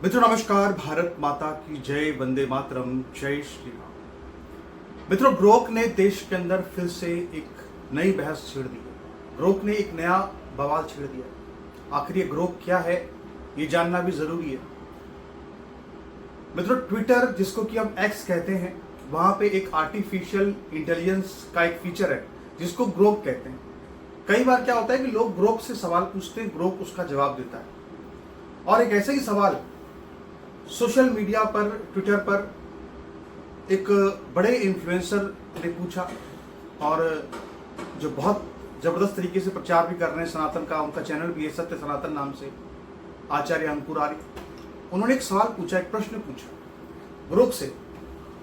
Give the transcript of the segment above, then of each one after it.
मित्रों नमस्कार, भारत माता की जय, वंदे मातरम, जय श्री राम। मित्रों, ग्रोक ने देश के अंदर फिर से एक नई बहस छेड़ दी है। ग्रोक ने एक नया बवाल छेड़ दिया। आखिर ये ग्रोक क्या है, ये जानना भी जरूरी है। मित्रों, ट्विटर जिसको कि हम एक्स कहते हैं, वहां पे एक आर्टिफिशियल इंटेलिजेंस का एक फीचर है जिसको ग्रोक कहते हैं। कई बार क्या होता है कि लोग ग्रोक से सवाल पूछते हैं, ग्रोक उसका जवाब देता है। और एक ऐसे ही सवाल सोशल मीडिया पर, ट्विटर पर एक बड़े इन्फ्लुएंसर ने पूछा और जो बहुत जबरदस्त तरीके से प्रचार भी कर रहे हैं सनातन का, उनका चैनल भी है सत्य सनातन नाम से, आचार्य अंकुर आर्य। उन्होंने एक सवाल पूछा, एक प्रश्न पूछा ग्रोक से।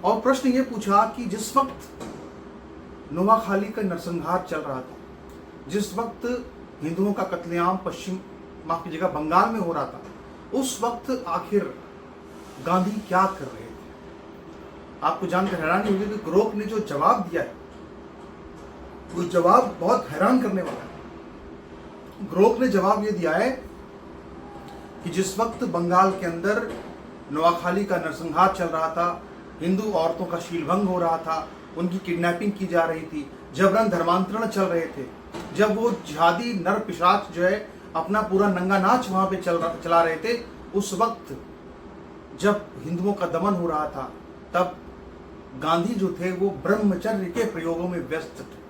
और प्रश्न ये पूछा कि जिस वक्त नोआखाली का नरसंहार चल रहा था, जिस वक्त हिंदुओं का कत्लेआम पश्चिम, माफ कीजिएगा, बंगाल में हो रहा था, उस वक्त आखिर गांधी क्या कर रहे थे। आपको जानकर हैरानी होगी कि ग्रोक ने जो जवाब दिया है वो जवाब बहुत हैरान करने वाला है। ग्रोक ने जवाब ये दिया है कि जिस वक्त बंगाल के अंदर नोआखाली का नरसंहार चल रहा था, हिंदू औरतों का शीलभंग हो रहा था, उनकी किडनैपिंग की जा रही थी, जबरन धर्मांतरण चल रहे थे, जब वो जिहादी नर पिशाच जो है अपना पूरा नंगा नाच वहां पे चला रहे थे, उस वक्त जब हिंदुओं का दमन हो रहा था, तब गांधी जो थे वो ब्रह्मचर्य के प्रयोगों में व्यस्त थे।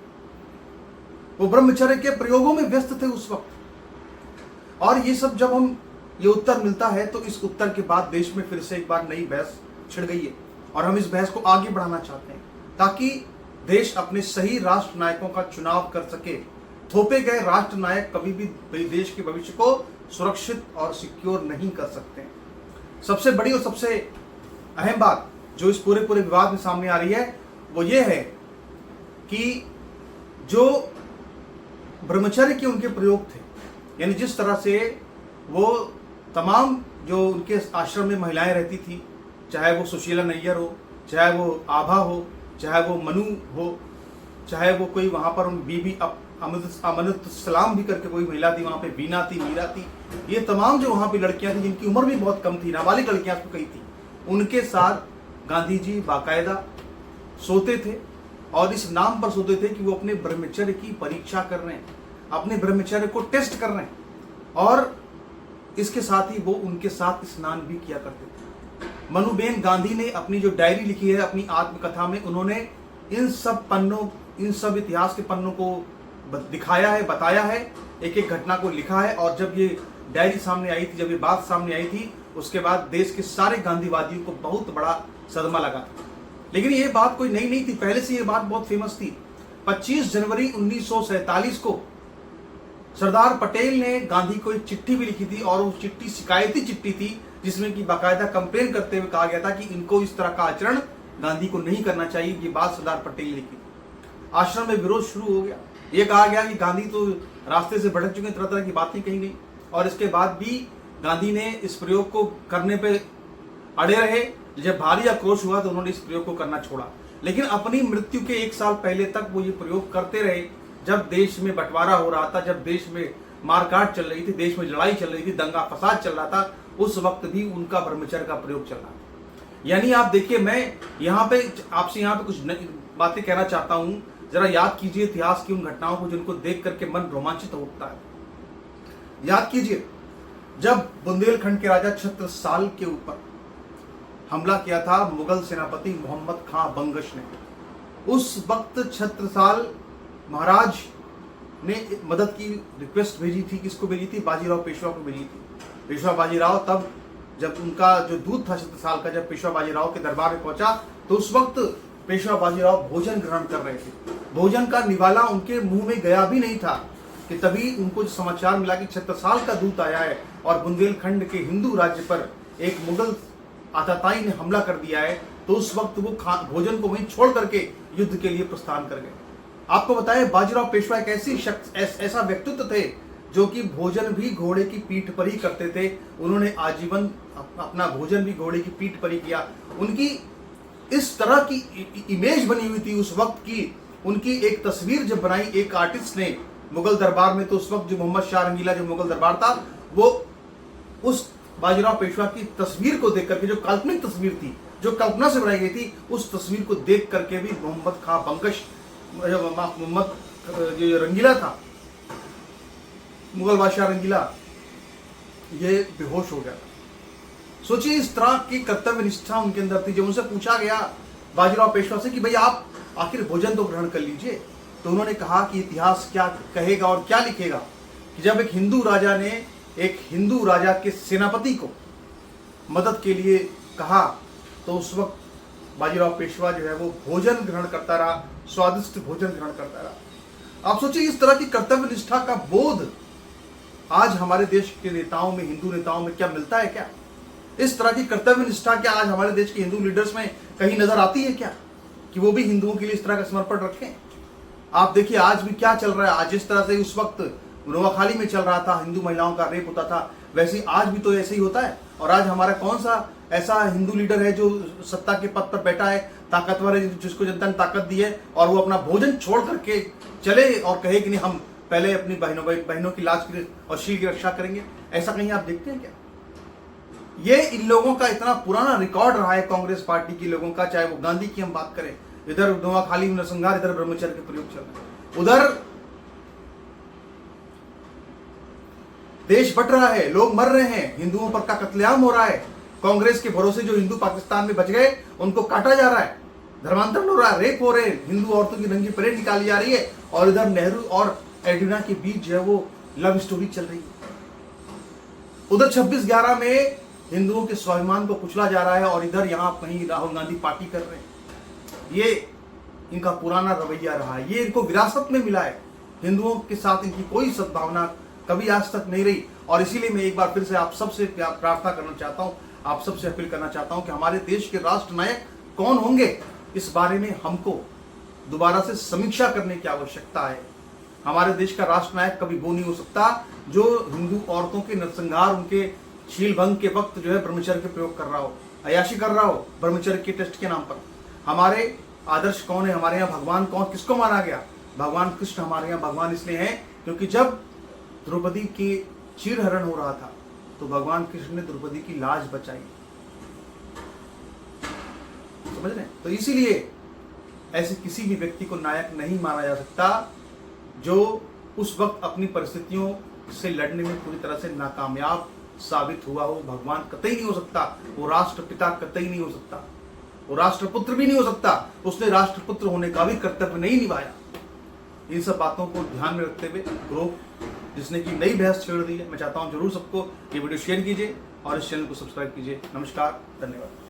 वो ब्रह्मचर्य के प्रयोगों में व्यस्त थे उस वक्त। और ये सब जब हम ये उत्तर मिलता है तो इस उत्तर के बाद देश में फिर से एक बार नई बहस छिड़ गई है और हम इस बहस को आगे बढ़ाना चाहते हैं ताकि देश अपने सही राष्ट्र नायकों का चुनाव कर सके। थोपे गए राष्ट्र नायक कभी भी देश के भविष्य को सुरक्षित और सिक्योर नहीं कर सकते। सबसे बड़ी और सबसे अहम बात जो इस पूरे विवाद में सामने आ रही है वो ये है कि जो ब्रह्मचर्य के उनके प्रयोग थे, यानी जिस तरह से वो तमाम जो उनके आश्रम में महिलाएं रहती थी, चाहे वो सुशीला नैयर हो, चाहे वो आभा हो, चाहे वो मनु हो, चाहे वो कोई वहां पर उन बीबी अमनुत सलाम भी करके कोई महिला थी, वहां पे बीना थी, मीरा थी, ये तमाम जो वहां पे लड़कियां थी जिनकी उम्र भी बहुत कम थी, नाबालिग लड़कियां तो कई थी, उनके साथ गांधी जी बाकायदा सोते थे। और इस नाम पर सोते थे कि वो अपने ब्रह्मचर्य की परीक्षा कर रहे हैं, अपने ब्रह्मचर्य को टेस्ट कर रहे हैं। और इसके साथ ही वो उनके साथ स्नान भी किया करते थे। मनुबेन गांधी ने अपनी जो डायरी लिखी है अपनी आत्मकथा में, उन्होंने इन सब पन्नों, इन सब इतिहास के पन्नों को दिखाया है, बताया है, एक एक घटना को लिखा है। और जब ये डायरी सामने आई थी, जब ये बात सामने आई थी, उसके बाद देश के सारे गांधीवादियों को बहुत बड़ा सदमा लगा था। लेकिन ये बात कोई नई नहीं थी, पहले से ये बात बहुत फेमस थी। 25 जनवरी 1947 को सरदार पटेल ने गांधी को एक चिट्ठी भी लिखी थी और वो चिट्ठी शिकायती चिट्ठी थी जिसमें कि बाकायदा कंप्लेन करते हुए कहा गया था कि इनको इस तरह का आचरण गांधी को नहीं करना चाहिए। ये बात सरदार पटेल ने लिखी। आश्रम में विरोध शुरू हो गया। ये कहा गया कि गांधी तो रास्ते से भटक चुके, तरह तरह की बातें कही गई। और इसके बाद भी गांधी ने इस प्रयोग को करने पे अड़े रहे। जब भारी आक्रोश हुआ तो उन्होंने इस प्रयोग को करना छोड़ा। लेकिन अपनी मृत्यु के 1 साल पहले तक वो ये प्रयोग करते रहे। जब देश में बंटवारा हो रहा था, जब देश में मारकाट चल रही थी, देश में लड़ाई चल रही थी, दंगा फसाद चल रहा था, उस वक्त भी उनका ब्रह्मचर्य का प्रयोग चल रहा था। यानी आप देखिए, मैं यहाँ पे आपसे यहाँ पे कुछ बातें कहना चाहता हूँ। जरा याद कीजिए इतिहास की उन घटनाओं को जिनको देख करके मन रोमांचित होता है। याद कीजिए जब बुंदेलखंड के राजा छत्रसाल के ऊपर हमला किया था मुगल सेनापति मोहम्मद खां बंगश ने, उस वक्त छत्रसाल महाराज ने मदद की रिक्वेस्ट भेजी थी। किसको भेजी थी? बाजीराव पेशवा को भेजी थी। पेशवा बाजीराव, तब जब उनका जो दूत था छत्रसाल का, जब पेशवा बाजीराव के दरबार में पहुंचा तो उस वक्त पेशवा बाजीराव भोजन ग्रहण कर रहे थे। भोजन का निवाला उनके मुंह में गया भी नहीं था कि तभी उनको समाचार मिला कि छत्रसाल का दूत आया है और बुंदेलखंड के हिंदू राज्य पर एक मुगल आतताई ने हमला कर दिया है। तो उस वक्त वो भोजन को वहीं छोड़ करके युद्ध के लिए प्रस्थान कर गए। आपको बताएं, बाजीराव पेशवा एक ऐसी शख्स, ऐसा व्यक्तित्व थे जो कि भोजन भी घोड़े की पीठ पर ही करते थे। उन्होंने आजीवन अपना भोजन भी घोड़े की पीठ पर ही किया। उनकी इस तरह की इमेज बनी हुई थी उस वक्त की। उनकी एक तस्वीर जब बनाई एक आर्टिस्ट ने मुगल दरबार में, तो उस वक्त जो मोहम्मद शाह रंगीला जो मुगल दरबार था, वो उस बाजीराव पेशवा की तस्वीर को देख करके, जो काल्पनिक तस्वीर थी, जो कल्पना से बनाई गई थी, उस तस्वीर को देख करके भी मोहम्मद खां बंकश, मोहम्मद जो रंगीला था, मुगल बादशाह रंगीला, ये बेहोश हो गया। सोचिए इस तरह की कर्तव्य निष्ठा उनके अंदर थी। जब उनसे पूछा गया बाजीराव पेशवा से कि भाई आप आखिर भोजन तो ग्रहण कर लीजिए, तो उन्होंने कहा कि इतिहास क्या कहेगा और क्या लिखेगा कि जब एक हिंदू राजा ने एक हिंदू राजा के सेनापति को मदद के लिए कहा, तो उस वक्त बाजीराव पेशवा जो है वो भोजन ग्रहण करता रहा, स्वादिष्ट भोजन ग्रहण करता रहा। आप सोचिए इस तरह की कर्तव्य निष्ठा का बोध आज हमारे देश के नेताओं में, हिंदू नेताओं में क्या मिलता है क्या? इस तरह की कर्तव्य निष्ठा क्या आज हमारे देश के हिंदू लीडर्स में कहीं नजर आती है क्या, कि वो भी हिंदुओं के लिए इस तरह का समर्पण रखें? आप देखिए आज भी क्या चल रहा है। आज जिस तरह से उस वक्त नोआखाली में चल रहा था, हिंदू महिलाओं का रेप होता था, वैसे ही आज भी तो ऐसे ही होता है। और आज हमारा कौन सा ऐसा हिंदू लीडर है जो सत्ता के पद पर बैठा है, ताकतवर है, जिसको जनता ने ताकत दी है, और वो अपना भोजन छोड़ करके चले और कहे कि नहीं हम पहले अपनी बहनों की लाज की और शील की रक्षा करेंगे? ऐसा कहीं आप देखते हैं क्या? ये इन लोगों का इतना पुराना रिकॉर्ड रहा है, कांग्रेस पार्टी के लोगों का, चाहे वो गांधी की हम बात करें, इधर नोआखाली में नरसंहार, इधर ब्रह्मचर्य के प्रयोग चल रहे हैं, उधर देश बट रहा है, लोग मर रहे हैं, हिंदुओं पर का कत्लेआम हो रहा है। कांग्रेस के भरोसे जो हिंदू पाकिस्तान में बच गए उनको काटा जा रहा है, धर्मांतरण हो रहा है, रेप हो रहे हैं, हिंदू औरतों की नंगी परेड निकाली जा रही है, और इधर नेहरू और एडिना के बीच जो है वो लव स्टोरी चल रही है। उधर 26/11 में हिंदुओं के स्वाभिमान को कुचला जा रहा है, और इधर यहां कहीं राहुल गांधी पार्टी कर रहे हैं। ये इनका पुराना रवैया रहा है, ये इनको विरासत में मिला है। हिंदुओं के साथ इनकी कोई सद्भावना कभी आज तक नहीं रही। और इसीलिए मैं एक बार फिर से आप सबसे प्रार्थना करना चाहता हूं, आप सबसे अपील करना चाहता हूं कि हमारे देश के राष्ट्र नायक कौन होंगे, इस बारे में हमको दोबारा से समीक्षा करने की आवश्यकता है। हमारे देश का राष्ट्र नायक कभी वो नहीं हो सकता जो हिंदू औरतों के नरसंहार, उनके शील भंग के वक्त जो है ब्रह्मचर्य के प्रयोग कर रहा हो, अयाशी कर रहा हो ब्रह्मचर्य के टेस्ट के नाम पर। हमारे आदर्श कौन है? हमारे यहाँ भगवान कौन, किसको माना गया? भगवान कृष्ण हमारे यहाँ भगवान इसलिए हैं क्योंकि जब द्रौपदी के चीरहरण हो रहा था तो भगवान कृष्ण ने द्रौपदी की लाज बचाई, समझ रहे हैं? तो इसीलिए ऐसे किसी भी व्यक्ति को नायक नहीं माना जा सकता जो उस वक्त अपनी परिस्थितियों से लड़ने में पूरी तरह से नाकामयाब साबित हुआ हो। भगवान कतई नहीं हो सकता, वो राष्ट्रपिता कतई नहीं हो सकता, वो राष्ट्रपुत्र भी नहीं हो सकता, उसने राष्ट्रपुत्र होने का भी कर्तव्य नहीं निभाया। इन सब बातों को ध्यान में रखते हुए ग्रुप जिसने की नई बहस छेड़ दी है, मैं चाहता हूं जरूर सबको ये वीडियो शेयर कीजिए और इस चैनल को सब्सक्राइब कीजिए। नमस्कार, धन्यवाद।